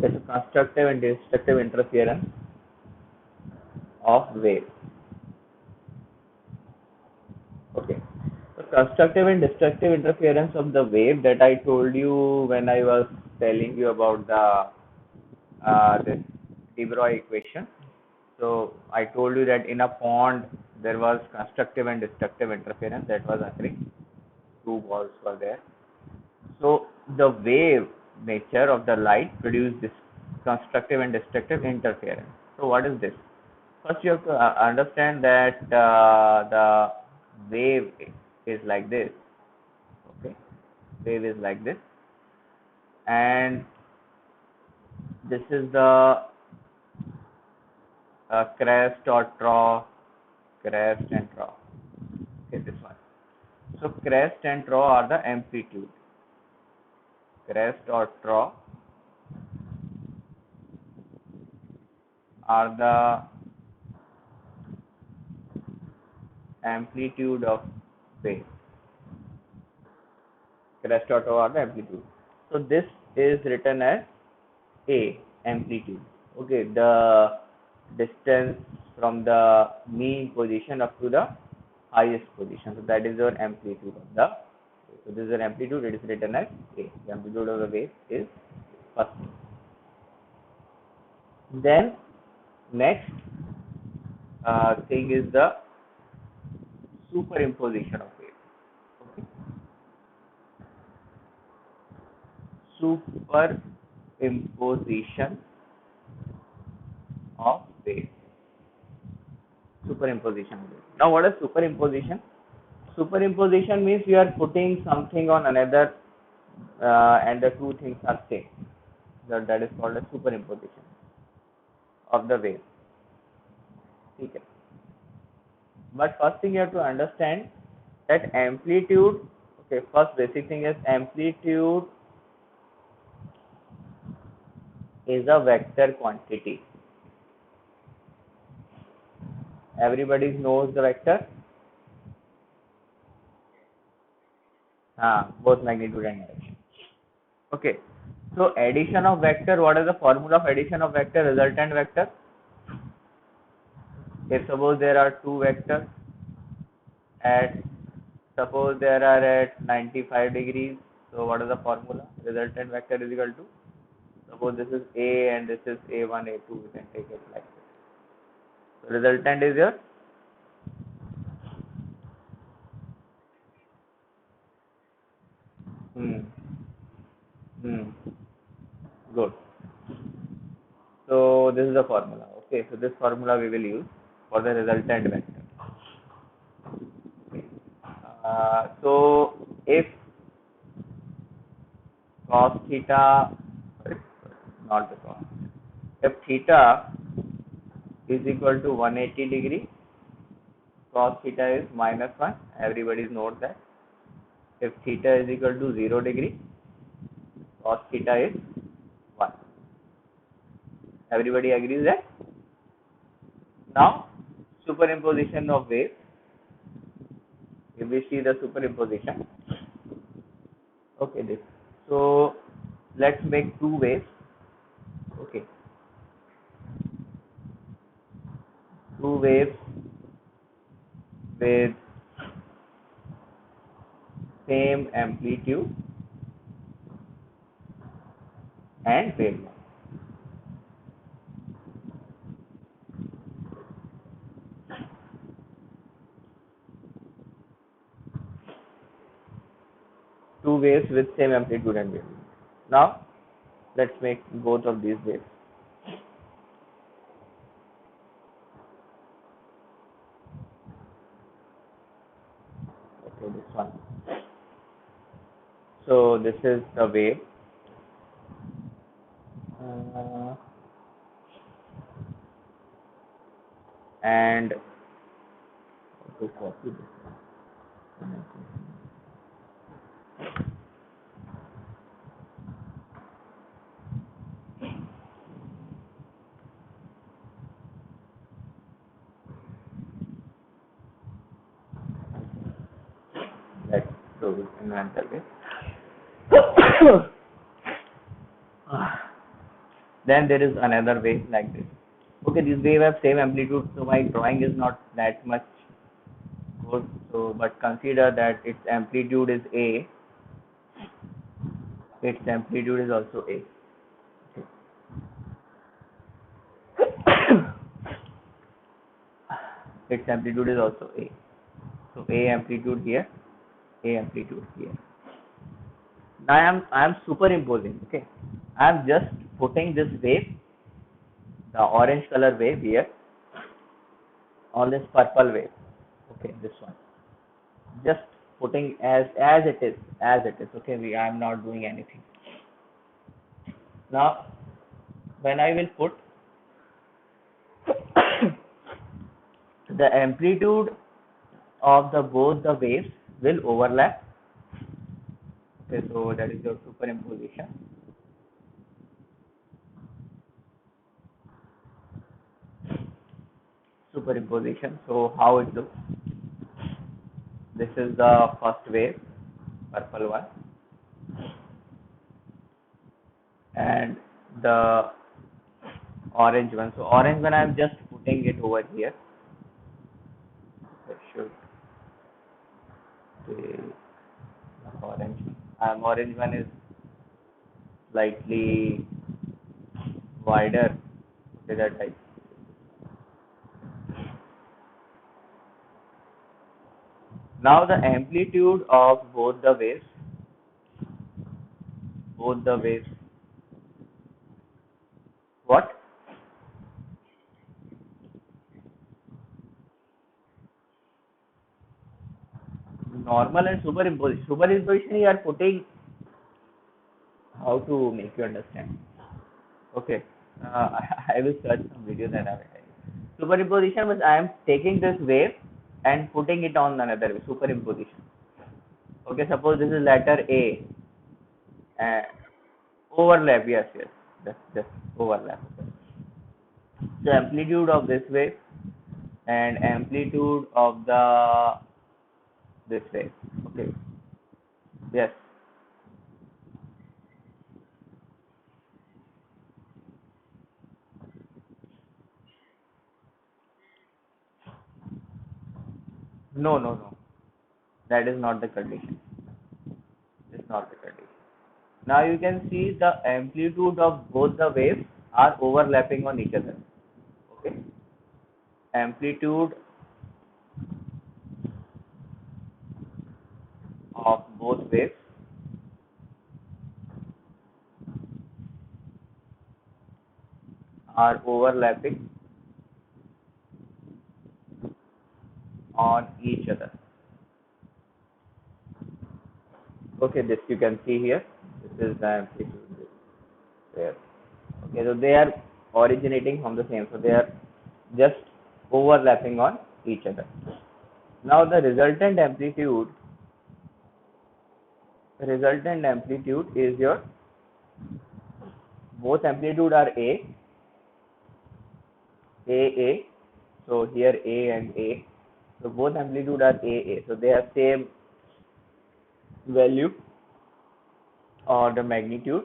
Okay, so constructive and destructive interference of wave. Okay, so constructive and destructive interference of the wave that I told you when I was telling you about the this de Broglie equation. So I told you that in a pond there was constructive and destructive interference that was occurring. Two balls were there. So the wave nature of the light produced this constructive and destructive interference. So what is this? First you have to understand that the wave is like this. Okay, wave is like this, and this is the crest or trough, crest and trough. Okay, this one. So crest and trough are the amplitude. Crest or trough are the amplitude of wave. Crest or trough are the amplitude. So this is written as A, amplitude. Okay, the distance from the mean position up to the highest position. So that is your amplitude of the wave. So this is your amplitude, it is written as A. The amplitude of the wave is first. Then next thing is the superimposition of wave. Okay. Superimposition of wave. Superimposition of wave. Now what is superimposition? Superimposition means you are putting something on another and the two things are same. That is called a superimposition of the wave. Okay. But first thing you have to understand that amplitude, okay, first basic thing is amplitude is a vector quantity. Everybody knows the vector? Both magnitude and direction. Okay. So addition of vector, what is the formula of addition of vector? Resultant vector. If suppose there are two vectors at, suppose there are at 95 degrees, so what is the formula? Resultant vector is equal to, suppose this is A and this is A1, A2, we can take it like this. So resultant is your good. So this is the formula. Okay, so this formula we will use for the resultant vector. Okay. So if cos theta, sorry, not the cos, if theta is equal to 180 degree, cos theta is -1. Everybody knows that. If theta is equal to 0 degree, cos theta is 1. Everybody agrees that? Now, superimposition of waves. If we see the superimposition, okay, this. So let's make two waves. Okay, two waves with same amplitude and wavelength. Two waves with same amplitude and wavelength. Now let's make both of these waves. Okay, this one. So this is the wave. And to copy this one. Let's do it in another way. Then there is another wave like this. Okay, these wave have same amplitude, so my drawing is not that much good. So, but consider that its amplitude is A. Its amplitude is also A. Its amplitude is also A. So A amplitude here, A amplitude here. Now I am superimposing. Okay, I am just putting this wave, the orange color wave here, on this purple wave. Okay, this one. Just putting as it is, as it is. Okay, I am not doing anything. Now when I will put the amplitude of the both the waves will overlap. Okay, so that is your superimposition. Superimposition. So how it looks? This is the first wave, purple one, and the orange one. So orange one I am just putting it over here. I should say orange one. Orange one is slightly wider. Okay, that type. Now the amplitude of both the waves. What? Normal and superimposition. Superimposition you are putting, how to make you understand. Okay, I will search some videos and I will tell you. Superimposition means I am taking this wave and putting it on another wave. Superimposition. Okay, suppose this is letter A. Uh, Overlap, yes, yes, just overlap. The amplitude of this wave and amplitude of the this wave. Okay, yes. No, no, no. That is not the condition. It's not the condition. Now you can see the amplitude of both the waves are overlapping on each other. Okay. Amplitude of both waves are overlapping on each other. Okay, this you can see here. This is the amplitude there. Okay, so they are originating from the same, so they are just overlapping on each other. Now the resultant amplitude is your, both amplitude are A. So here A and A. So both amplitude are A. So they have same value or the magnitude.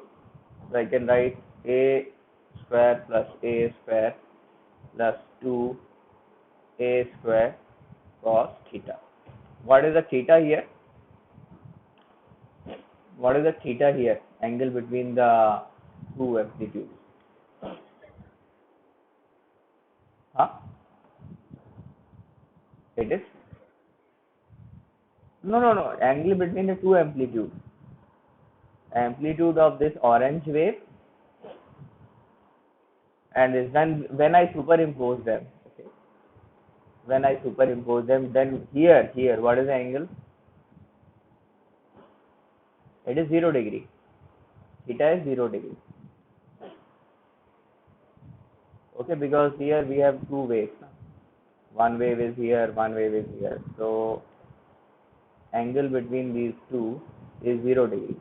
So I can write A square plus A square plus 2A square cos theta. What is the theta here? What is the theta here? Angle between the two amplitudes. Huh? It is? No. Angle between the two amplitudes. Amplitude of this orange wave and this. Then when I superimpose them, okay. When I superimpose them, then here, what is the angle? It is 0 degree. Theta is 0 degree. Okay, because here we have two waves. One wave is here, one wave is here. So angle between these two is 0 degree.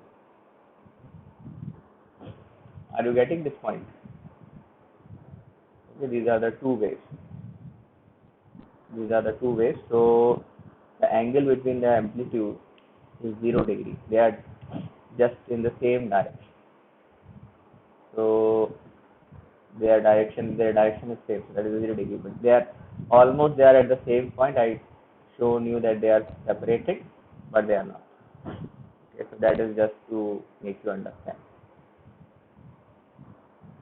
Are you getting this point? Okay, these are the two waves. These are the two waves. So the angle between the amplitude is 0 degree. They are just in the same direction. So their direction is same, so that is 0 degree, but they are at the same point. I shown you that they are separated, but they are not. Okay, so that is just to make you understand.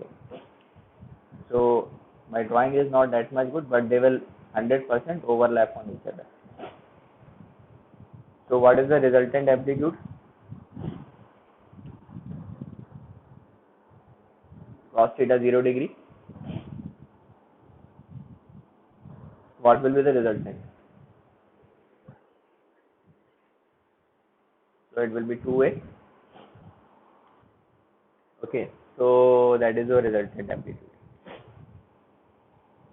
Okay. So my drawing is not that much good, but they will 100% overlap on each other. So what is the resultant amplitude? Cos theta 0 degree. What will be the resultant? So it will be 2a. Okay, so that is the resultant amplitude.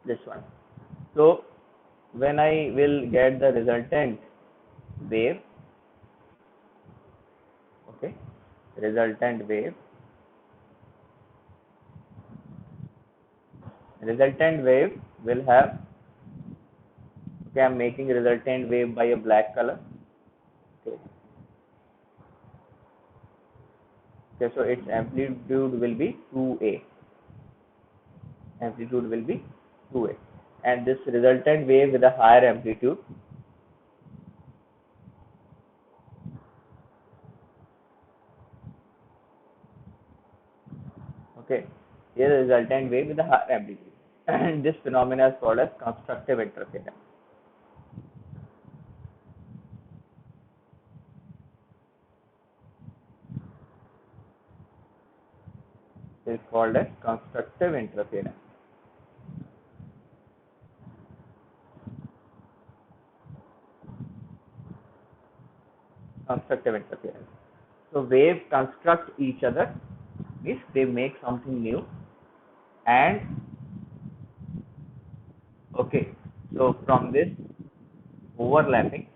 This one. So when I will get the resultant wave, okay, resultant wave will have, okay, I'm making resultant wave by a black color. Okay, okay, so its amplitude will be 2a. Amplitude will be 2a, and this resultant wave with a higher amplitude, okay, here is resultant wave with a higher amplitude, and this phenomena is called as constructive interference. It is called as constructive interference. Constructive interference. So waves construct each other, means they make something new, and okay, so from this overlapping,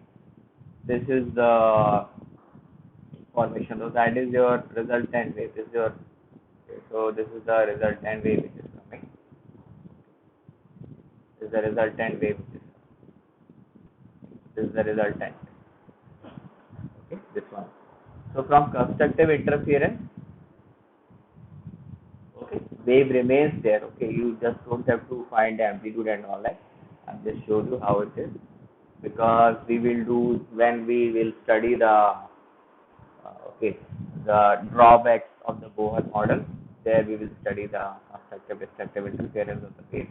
this is the formation. So that is your resultant wave. This is your, okay, so this is the resultant wave which is coming. This is the resultant wave which is coming. This is the resultant. Okay, this one. So from constructive interference, okay, wave remains there. Okay, you just don't have to find the amplitude and all that. I'll just show you how it is, because we will do when we will study the okay, the drawbacks of the Bohr model. There we will study the constructive destructive interference of the wave.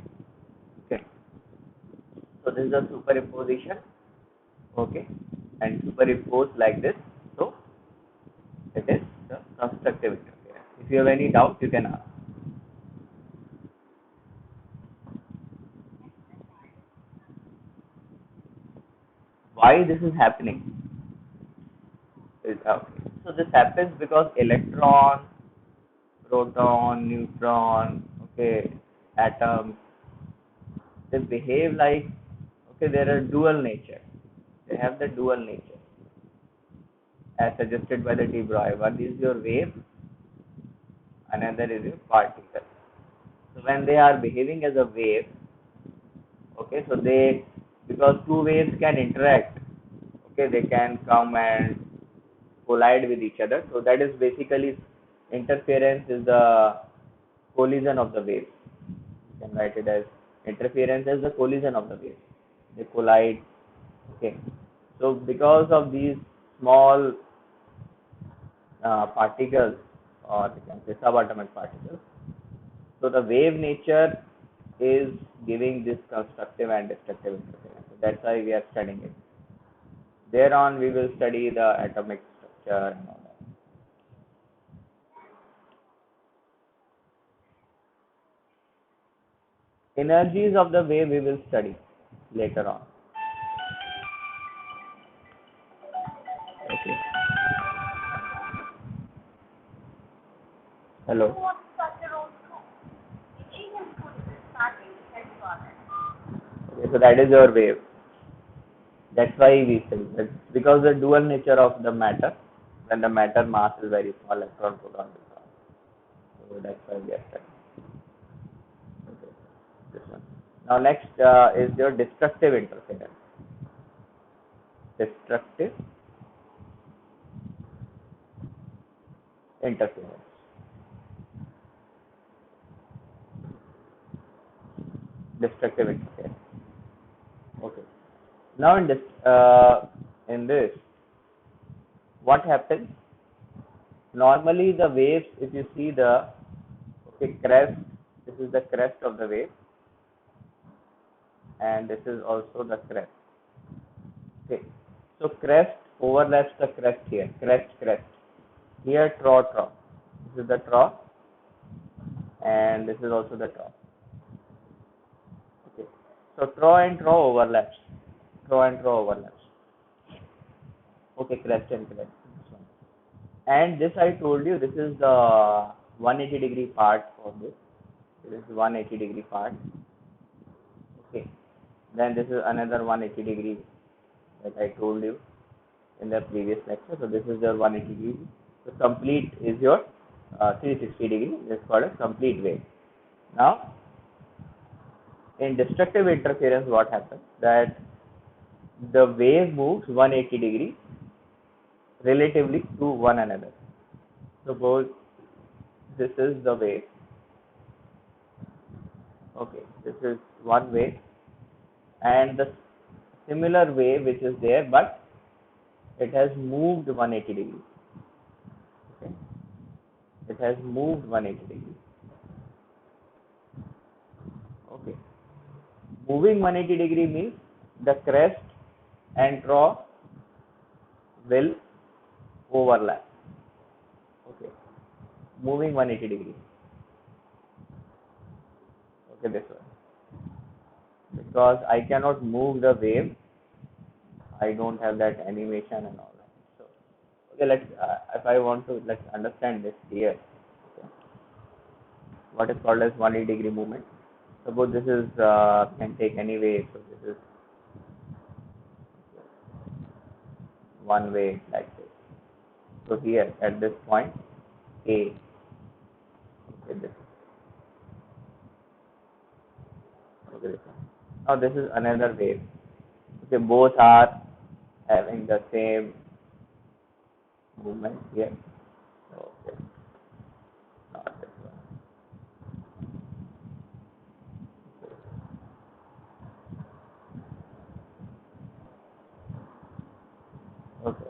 Okay, so this is a superimposition. Okay, and superimposed like this, so it is the constructive interference. If you have any doubt, you can ask. Why this is happening? Okay. So this happens because electron, proton, neutron, okay, atoms, they behave like, okay, they are dual nature. They have the dual nature as suggested by the de Broglie. One is your wave, another is your particle. So when they are behaving as a wave, okay, so they, because two waves can interact, okay, they can come and collide with each other. So that is basically interference is the collision of the waves. You can write it as interference as the collision of the waves. They collide. Okay. So because of these small particles, or you can say subatomic particles, so the wave nature is giving this constructive and destructive interference. So that's why we are studying it. Thereon we will study the atomic structure and all that. Energies of the wave we will study later on. Okay. Hello. Okay, so that is your wave. That's why we study. That's because the dual nature of the matter, when the matter mass is very small, electron, proton, neutron. So that's why we are studying. Okay, this one. Now next is your destructive interference. Destructive interference. destructive interference. Okay. Now in this, what happens? Normally the waves, if you see the crest, this is the crest of the wave, and this is also the crest. Okay. So crest overlaps the crest here, crest. Here trough. This is the trough, and this is also the trough. Okay. So trough and trough overlaps. Okay, crest and crest. And this I told you, this is the 180-degree part of this. This is 180-degree part. Okay. Then this is another 180-degree that I told you in the previous lecture. So this is your 180 degree. So complete is your 360 degree. This is called a complete wave. Now, in destructive interference, what happens? That the wave moves 180 degree relatively to one another. Suppose this is the wave. Okay, this is one wave, and the similar wave which is there, but it has moved 180 degrees. Okay, it has moved 180 degrees. Okay, moving 180 degree means the crest and trough will overlap. Okay, moving 180 degrees. Okay, this one. Because I cannot move the wave, I don't have that animation and all that. So, okay, if I want to, let's understand this here. Okay. What is called as 180 degree movement. Suppose this is, can take any wave. So this is one wave like this. So here at this point, A, okay, this. Okay, this one. Now this is another wave. Okay, both are having the same movement here. Okay, not this one. Okay,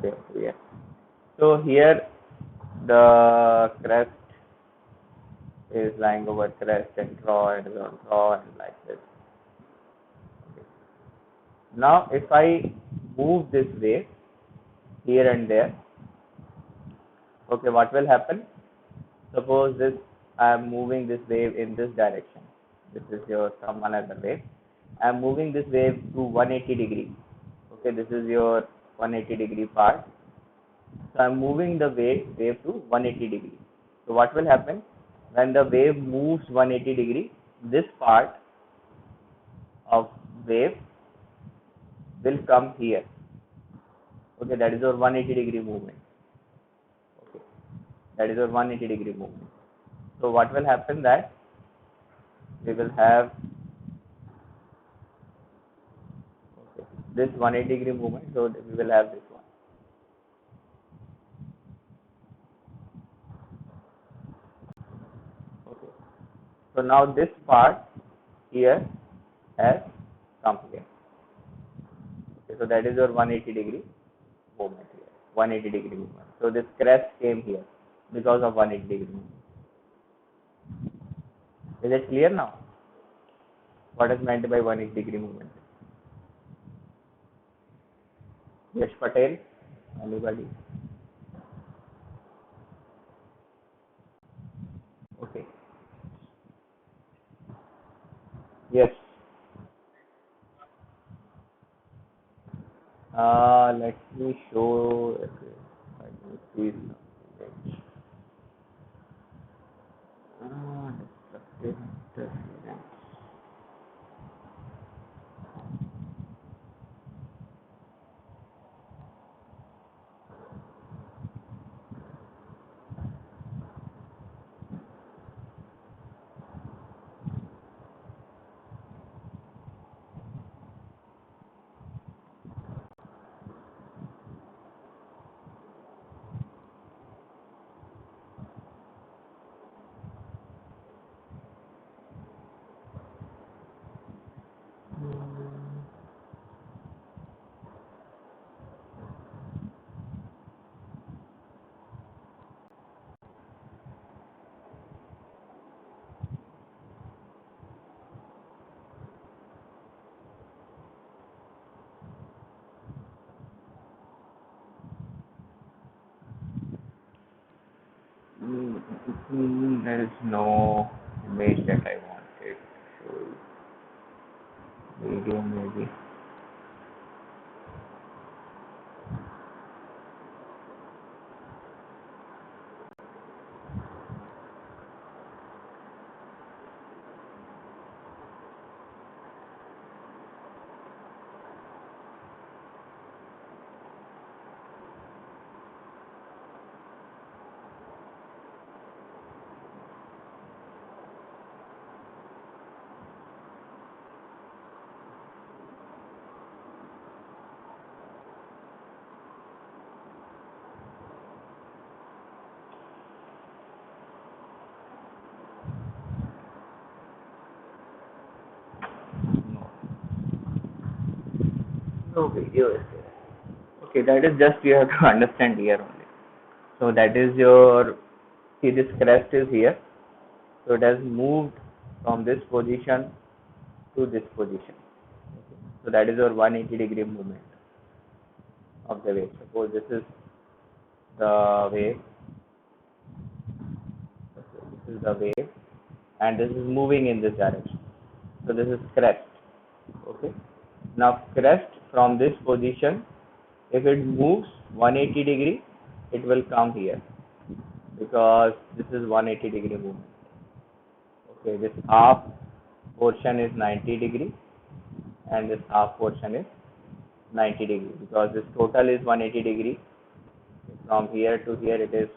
okay, yeah. So here the crest is lying over crest and draw and draw and like this. Okay. Now if I move this wave here and there, okay, what will happen? Suppose this, I am moving this wave in this direction. This is your some another wave. I am moving this wave to 180 degree. Okay, this is your 180 degree part. So I am moving the wave to 180 degree. So what will happen? When the wave moves 180 degree, this part of wave will come here. Okay, that is your 180 degree movement. Okay, that is your 180 degree movement. So what will happen that we will have this 180 degree movement. So we will have this one. Okay. So now this part here has come here. Okay, so that is your 180 degree movement here. 180 degree movement. So this crest came here because of 180 degree movement. Is it clear now? What is meant by 180 degree movement? Yash Patel? Anybody? Okay. Yes. Let me show. Okay. Let me see something. Destructive interference. There is no image that I wanted. So video maybe. No, no video is there. Okay, that is just you have to understand here only. So that is your, see this crest is here. So it has moved from this position to this position. So that is your 180-degree movement of the wave. Suppose this is the wave, this is the wave, and this is moving in this direction. So this is crest. Okay. Now crest from this position, if it moves 180 degree, it will come here because this is 180-degree movement. Okay, this half portion is 90 degree and this half portion is 90 degree because this total is 180 degree. From here to here it is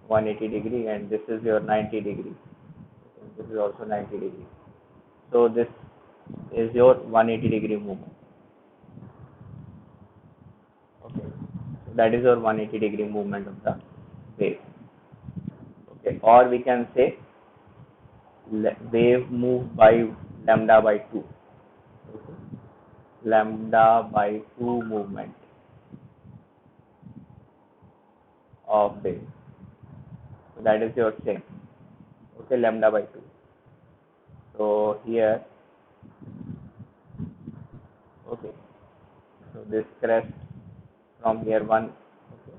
180 degree and this is your 90 degree. This is also 90 degree. So this is your 180-degree movement. Okay, so that is your 180-degree movement of the wave. Okay, or we can say wave moved by lambda by 2. Okay. Lambda by 2 movement of wave. So that is your same. Okay, lambda by 2. So here, okay, so this crest from here 1, okay,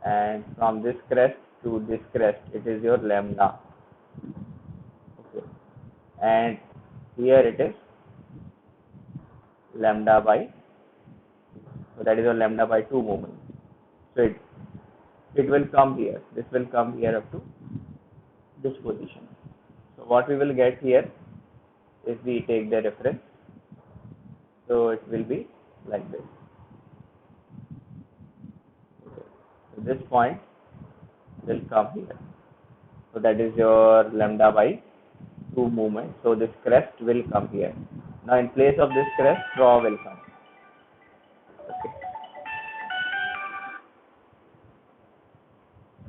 and from this crest to this crest, it is your lambda. Okay, and here it is lambda by, so that is your lambda by 2 movement. So it will come here. This will come here up to this position. So what we will get here, if we take the reference, so it will be like this. Okay. So this point will come here. So that is your lambda by 2 movement. So this crest will come here. Now in place of this crest, draw will come. Okay.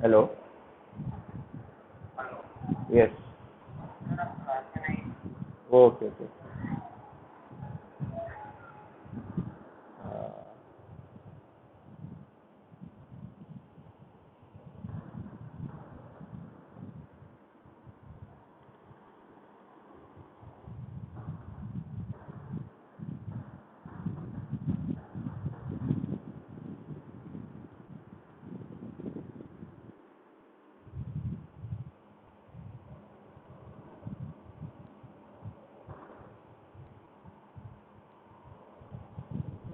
Hello. Yes. Okay. Okay. Uh,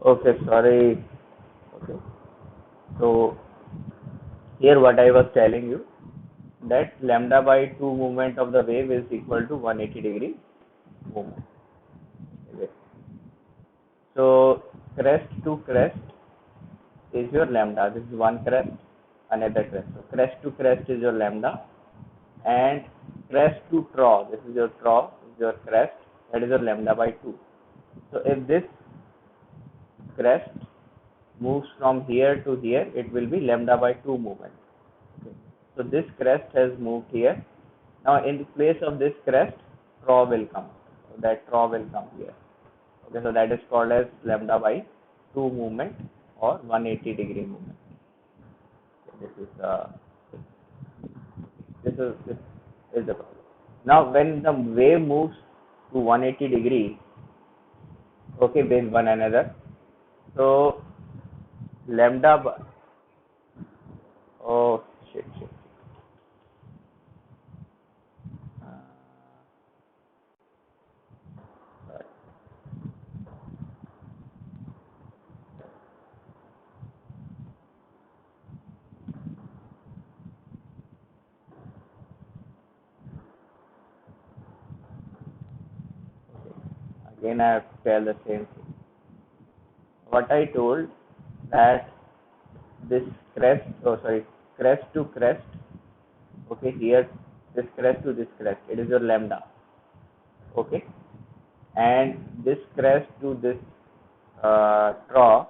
okay. Sorry. Okay. So here what I was telling you, that lambda by 2 movement of the wave is equal to 180-degree movement. Okay. So crest to crest is your lambda. This is one crest, another crest. So crest to crest is your lambda, and crest to trough, this is your trough, this is your crest, that is your lambda by 2. So if this crest moves from here to here, it will be lambda by 2 movement. Okay. So this crest has moved here. Now in place of this crest, trough will come. So that trough will come here. Okay, so that is called as lambda by 2 movement or 180-degree movement. Okay, this is the problem. Now when the wave moves to 180 degree, okay, with one another, so lambda by, oh shit, again I have to tell the same thing. What I told that this crest, crest to crest, okay, here this crest to this crest, it is your lambda, okay, and this crest to this trough,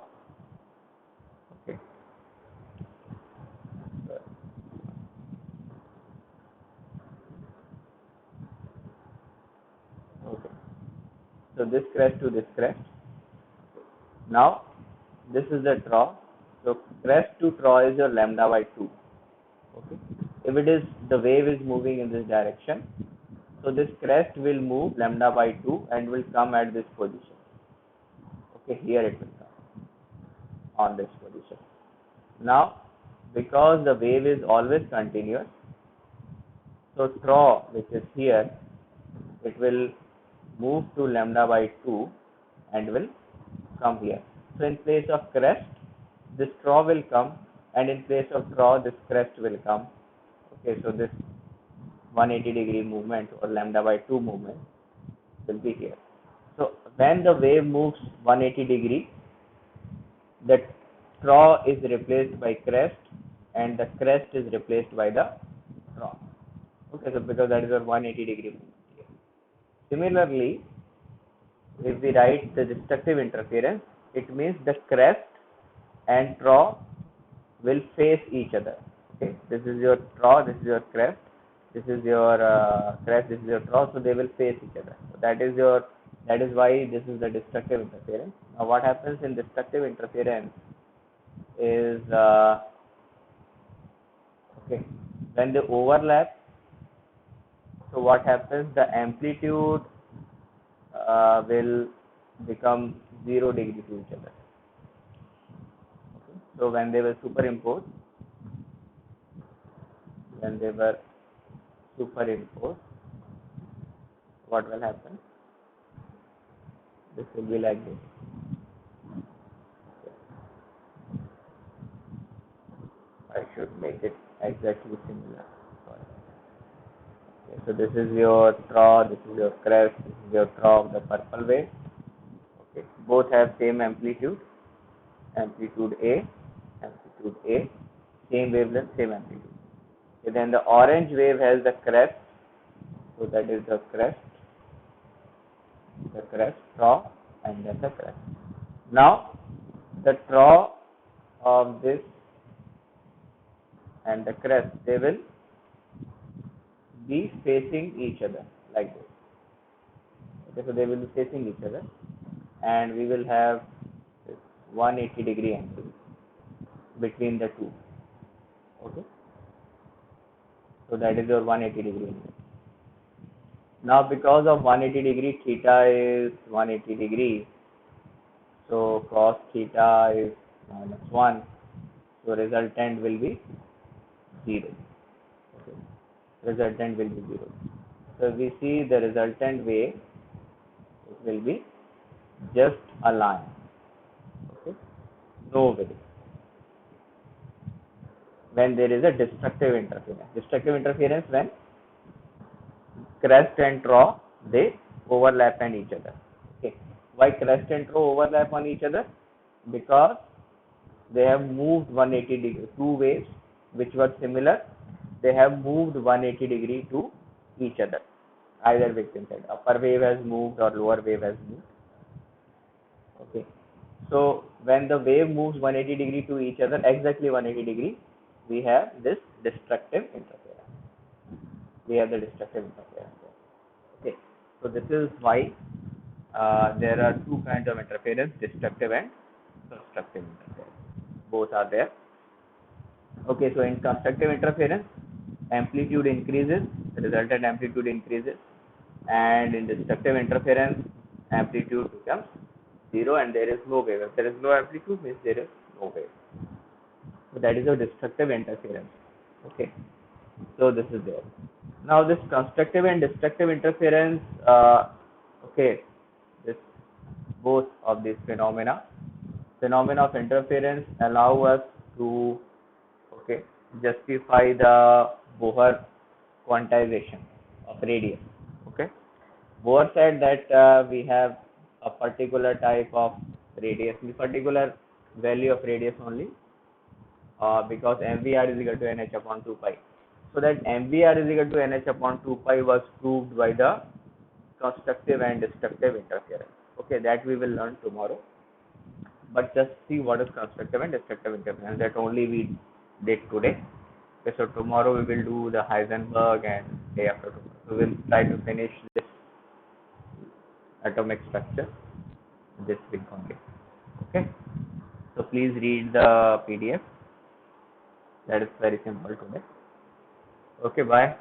okay, okay, so this crest to this crest. Now this is the trough, so crest to trough is your lambda by 2, okay. If it is the wave is moving in this direction, so this crest will move lambda by 2 and will come at this position, okay, here it will come on this position. Now because the wave is always continuous, so trough which is here, it will move to lambda by 2 and will come here. So in place of crest, this trough will come, and in place of trough, this crest will come. Okay, so this 180-degree movement or lambda by 2 movement will be here. So when the wave moves 180 degree, the trough is replaced by crest and the crest is replaced by the trough. Okay, so because that is a 180-degree movement here. Similarly, if we write the destructive interference, it means the crest and trough will face each other. Okay, this is your trough, this is your crest, this is your crest, this is your trough, so they will face each other. So that is why this is the destructive interference. Now what happens in destructive interference is okay, when they overlap, so what happens, the amplitude will become 0 degree to each other. Okay. So when they were superimposed, what will happen? This will be like this. Okay. I should make it exactly similar. Okay, so this is your trough, this is your crest, this is your trough, the purple wave. Okay, both have same amplitude, amplitude A, same wavelength, same amplitude. Okay, then the orange wave has the crest, so that is the crest, trough, and then the crest. Now the trough of this and the crest, they will be facing each other like this. Okay, so they will be facing each other, and we will have this 180-degree angle between the two. Okay, so that is your 180-degree angle. Now because of 180-degree, theta is 180-degree, so cos theta is -1, so resultant will be 0. Okay. Resultant will be 0. So we see the resultant wave, it will be just a line. Okay, no wave. When there is a destructive interference when crest and trough, they overlap on each other. Okay, why crest and trough overlap on each other? Because they have moved 180 degree. Two waves which were similar, they have moved 180 degree to each other. Either victim side, upper wave has moved or lower wave has moved. Okay, so when the wave moves 180 degree to each other, exactly 180 degree, we have this destructive interference. Okay, so this is why there are two kinds of interference, destructive and constructive interference. Both are there. Okay, so in constructive interference, amplitude increases, the resultant amplitude increases, and in destructive interference, amplitude becomes 0 and there is no wave. If there is no amplitude, means there is no wave. So that is a destructive interference. Okay, so this is there. Now this constructive and destructive interference, okay, this both of these phenomena of interference allow us to justify the Bohr quantization of radius. Okay, Bohr said that we have a particular type of radius, the particular value of radius only, because MVR is equal to NH upon 2 pi. So that MVR is equal to NH upon 2 pi was proved by the constructive and destructive interference. Okay, that we will learn tomorrow. But just see what is constructive and destructive interference. That only we did today. Okay, so tomorrow we will do the Heisenberg, and day after tomorrow we will try to finish this atomic structure this week only. Okay, so please read the PDF. That is very simple today. Okay, bye.